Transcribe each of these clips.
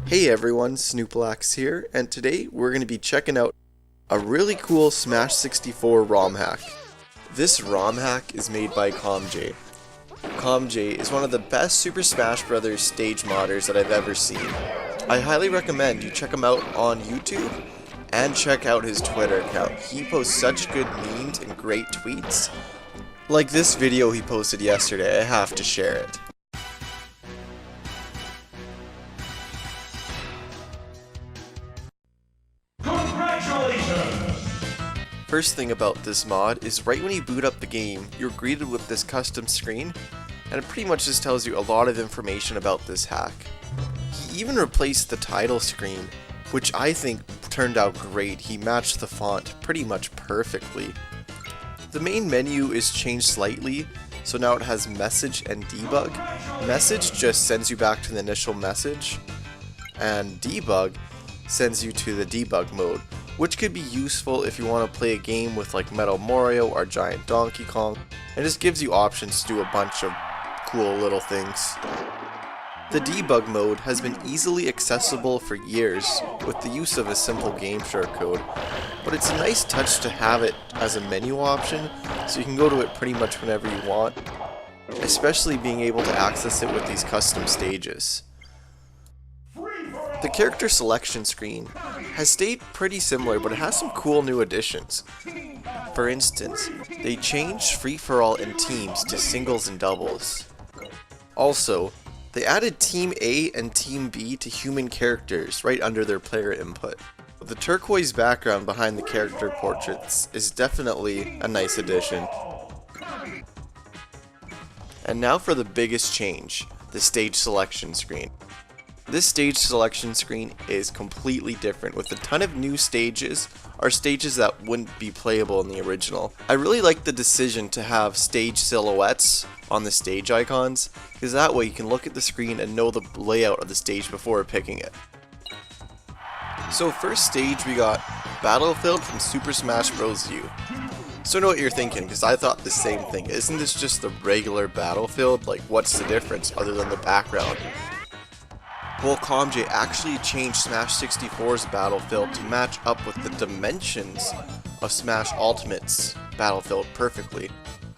Hey everyone, Snooplax here, and today we're going to be checking out a really cool Smash 64 ROM hack. This ROM hack is made by ComJay. ComJay is one of the best Super Smash Bros. Stage modders that I've ever seen. I highly recommend you check him out on YouTube and check out his Twitter account. He posts such good memes and great tweets. Like this video he posted yesterday, I have to share it. First thing about this mod is right when you boot up the game, you're greeted with this custom screen, and it pretty much just tells you a lot of information about this hack. He even replaced the title screen, which I think turned out great. He matched the font pretty much perfectly. The main menu is changed slightly, so now it has message and debug. Message just sends you back to the initial message, and debug sends you to the debug mode, which could be useful if you want to play a game with like Metal Mario or Giant Donkey Kong, and just gives you options to do a bunch of cool little things. The debug mode has been easily accessible for years with the use of a simple game shortcode, but it's a nice touch to have it as a menu option so you can go to it pretty much whenever you want, especially being able to access it with these custom stages. The character selection screen has stayed pretty similar, but it has some cool new additions. For instance, they changed free-for-all and teams to singles and doubles. Also, they added Team A and Team B to human characters right under their player input. The turquoise background behind the character portraits is definitely a nice addition. And now for the biggest change, the stage selection screen. This stage selection screen is completely different, with a ton of new stages, or stages that wouldn't be playable in the original. I really like the decision to have stage silhouettes on the stage icons, because that way you can look at the screen and know the layout of the stage before picking it. So first stage we got Battlefield from Super Smash Bros. U. So I know what you're thinking, because I thought the same thing. Isn't this just the regular Battlefield? Like, what's the difference other than the background? Well, ComJay actually changed Smash 64's Battlefield to match up with the dimensions of Smash Ultimate's Battlefield perfectly.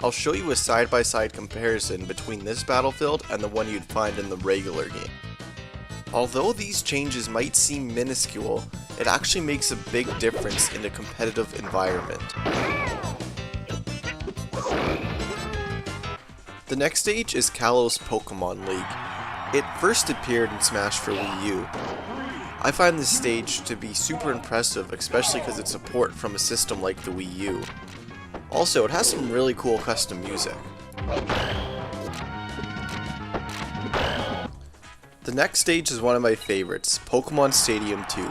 I'll show you a side-by-side comparison between this Battlefield and the one you'd find in the regular game. Although these changes might seem minuscule, it actually makes a big difference in a competitive environment. The next stage is Kalos Pokémon League. It first appeared in Smash for Wii U. I find this stage to be super impressive, especially because it's a port from a system like the Wii U. Also, it has some really cool custom music. The next stage is one of my favorites, Pokémon Stadium II.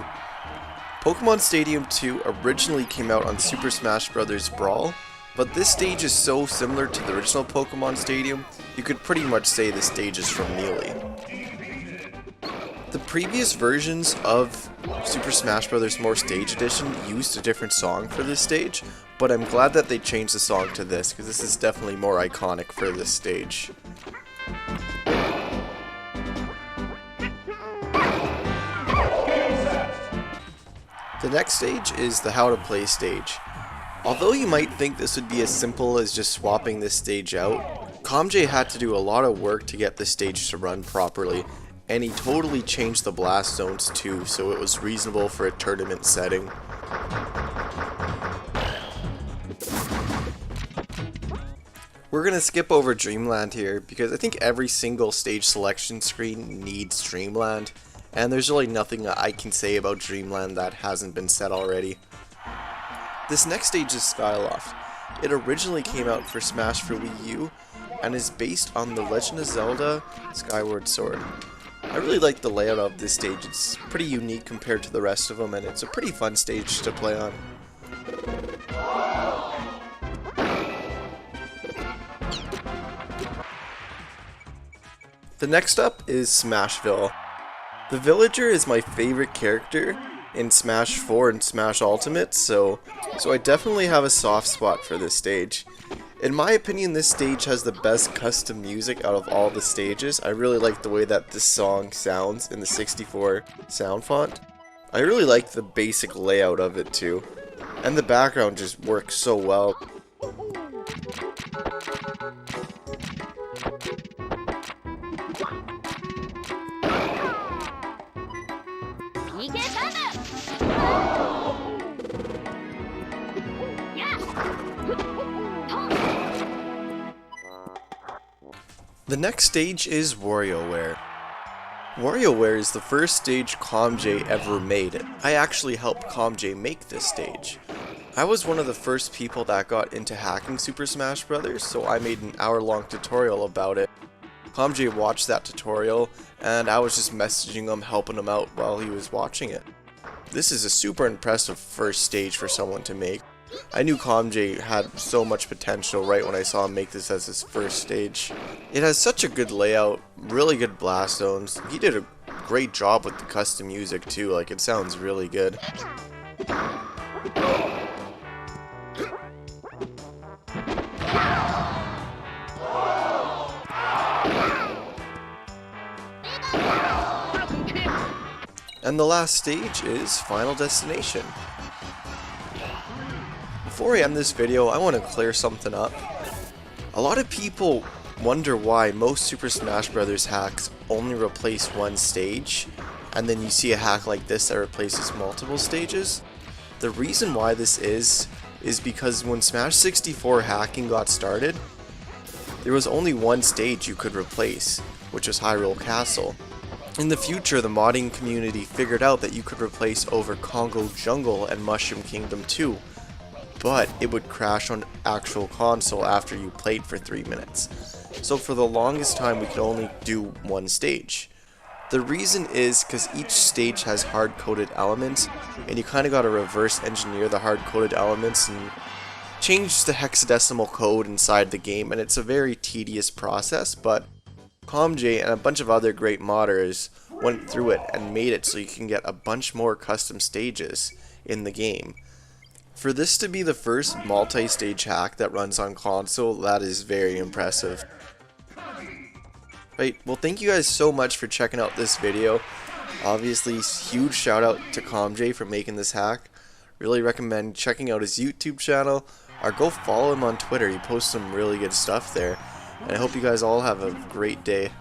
Pokémon Stadium II originally came out on Super Smash Bros. Brawl, but this stage is so similar to the original Pokémon Stadium, you could pretty much say the stage is from Melee. The previous versions of Super Smash Bros. More Stage Edition used a different song for this stage, but I'm glad that they changed the song to this, because this is definitely more iconic for this stage. The next stage is the How to Play stage. Although you might think this would be as simple as just swapping this stage out, ComJay had to do a lot of work to get this stage to run properly, and he totally changed the blast zones too, so it was reasonable for a tournament setting. We're gonna skip over Dreamland here, because I think every single stage selection screen needs Dreamland, and there's really nothing I can say about Dreamland that hasn't been said already. This next stage is Skyloft. It originally came out for Smash for Wii U, and is based on The Legend of Zelda Skyward Sword. I really like the layout of this stage. It's pretty unique compared to the rest of them, and it's a pretty fun stage to play on. The next up is Smashville. The villager is my favorite character in Smash 4 and Smash Ultimate, so I definitely have a soft spot for this stage. In my opinion, this stage has the best custom music out of all the stages. I really like the way that this song sounds in the 64 sound font. I really like the basic layout of it too. And the background just works so well. The next stage is WarioWare. WarioWare is the first stage ComJay ever made. I actually helped ComJay make this stage. I was one of the first people that got into hacking Super Smash Bros., so I made an hour-long tutorial about it. ComJay watched that tutorial, and I was just messaging him, helping him out while he was watching it. This is a super impressive first stage for someone to make. I knew ComJay had so much potential right when I saw him make this as his first stage. It has such a good layout, really good blast zones. He did a great job with the custom music too, like it sounds really good. And the last stage is Final Destination. Before I end this video, I want to clear something up. A lot of people wonder why most Super Smash Bros. Hacks only replace one stage, and then you see a hack like this that replaces multiple stages. The reason why this is because when Smash 64 hacking got started, there was only one stage you could replace, which was Hyrule Castle. In the future, the modding community figured out that you could replace over Congo Jungle and Mushroom Kingdom 2, but it would crash on actual console after you played for 3 minutes. So for the longest time we could only do one stage. The reason is because each stage has hard-coded elements, and you kind of got to reverse engineer the hard-coded elements and change the hexadecimal code inside the game, and it's a very tedious process, but ComJay and a bunch of other great modders went through it and made it so you can get a bunch more custom stages in the game. For this to be the first multi-stage hack that runs on console, that is very impressive. Right, well thank you guys so much for checking out this video. Obviously, huge shout out to ComJay for making this hack. Really recommend checking out his YouTube channel, or go follow him on Twitter, he posts some really good stuff there. And I hope you guys all have a great day.